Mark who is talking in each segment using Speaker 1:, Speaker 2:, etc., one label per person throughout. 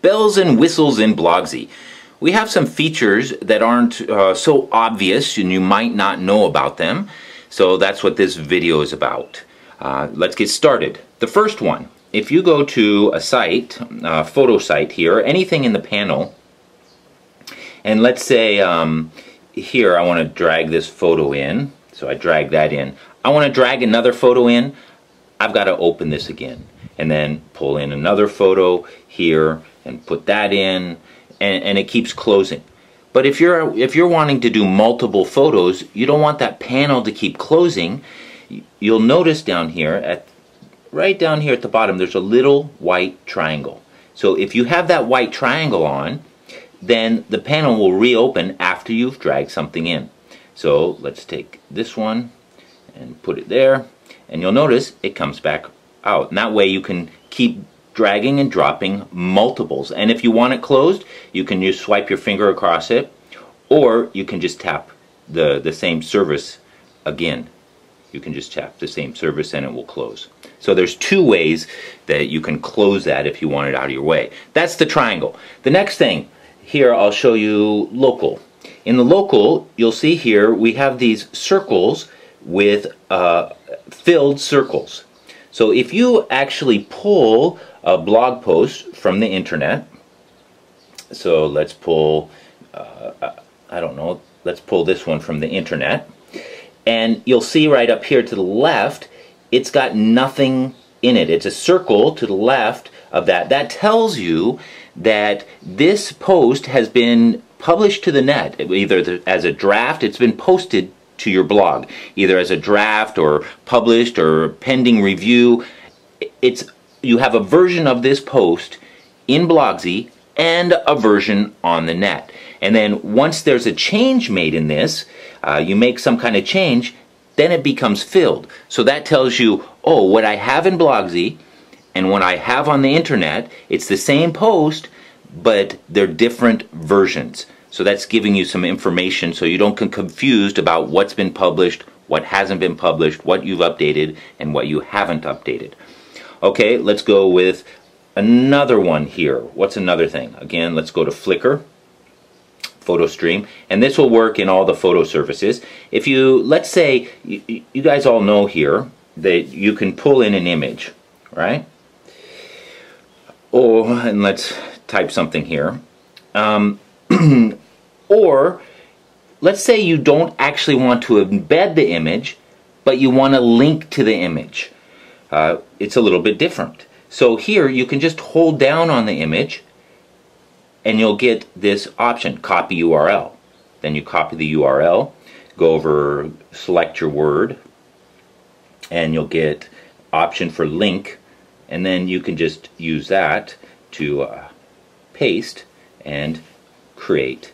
Speaker 1: Bells and whistles in Blogsy. We have some features that aren't so obvious and you might not know about them. So that's what this video is about. Let's get started. The first one, if you go to a site, a photo site here, anything in the panel, and let's say here I want to drag this photo in, so I drag that in. I want to drag another photo in, I've got to open this again and then pull in another photo here and put that in, and it keeps closing. But if you're wanting to do multiple photos, you don't want that panel to keep closing. You'll notice down here, right down here at the bottom, there's a little white triangle. So if you have that white triangle on, then the panel will reopen after you've dragged something in. So let's take this one and put it there, and you'll notice it comes back out. And that way you can keep dragging and dropping multiples. And if you want it closed, you can just swipe your finger across it, or you can just tap the same service again. You can just tap the same service and it will close. So there's two ways that you can close that if you want it out of your way. That's the triangle. The next thing, here I'll show you local. In the local, you'll see here we have these circles with filled circles. So if you actually pull a blog post from the internet, so let's pull, I don't know, let's pull this one from the internet, and you'll see right up here to the left, it's got nothing in it. It's a circle to the left of that. That tells you that this post has been published to the net, either as a draft, it's been posted to your blog, either as a draft or published or pending review. You have a version of this post in Blogsy and a version on the net. And then once there's a change made in this, you make some kind of change, then it becomes filled. So that tells you, oh, what I have in Blogsy and what I have on the internet, it's the same post, but they're different versions. So that's giving you some information so you don't get confused about what's been published, what hasn't been published, what you've updated, and what you haven't updated. Okay, let's go with another one here. What's another thing? Again, let's go to Flickr, photo stream, and this will work in all the photo services. If you, let's say, you guys all know here that you can pull in an image, right? Oh, and let's type something here. Or let's say you don't actually want to embed the image, but you want to link to the image. It's a little bit different. So here you can just hold down on the image and you'll get this option, copy URL. Then you copy the URL, go over, select your word, and you'll get option for link, and then you can just use that to paste and create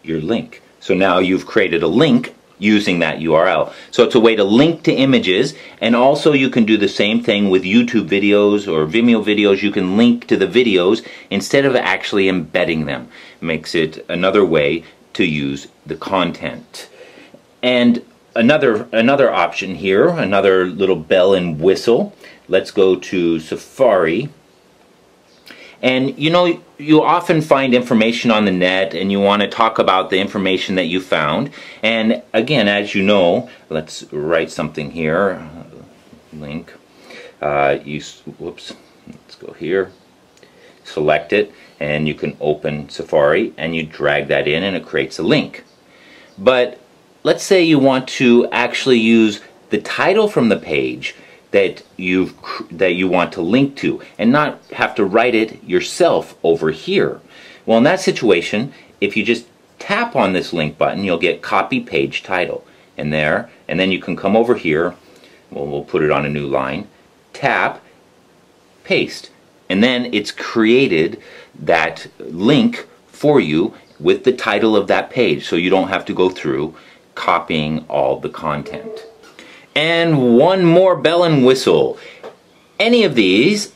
Speaker 1: your link. So now you've created a link using that URL. So it's a way to link to images, and also you can do the same thing with YouTube videos or Vimeo videos. You can link to the videos instead of actually embedding them. Makes it another way to use the content. And another option here, another little bell and whistle. Let's go to Safari. And you know, you often find information on the net and you want to talk about the information that you found. And again, as you know, let's write something here, link, whoops, let's go here, select it, and you can open Safari and you drag that in and it creates a link. But let's say you want to actually use the title from the page that you want to link to and not have to write it yourself over here. Well, in that situation, if you just tap on this link button, you'll get copy page title in there, and then you can come over here, we'll put it on a new line, tap, paste, and then it's created that link for you with the title of that page, so you don't have to go through copying all the content. And one more bell and whistle. Any of these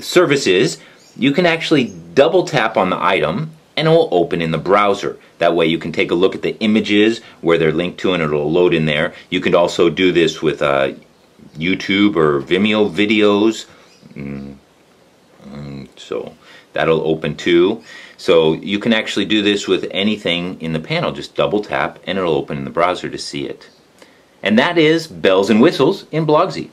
Speaker 1: services, you can actually double tap on the item and it will open in the browser. That way you can take a look at the images where they're linked to and it'll load in there. You can also do this with YouTube or Vimeo videos. So That'll open too. So you can actually do this with anything in the panel. Just double tap and it'll open in the browser to see it. And that is bells and whistles in Blogsy.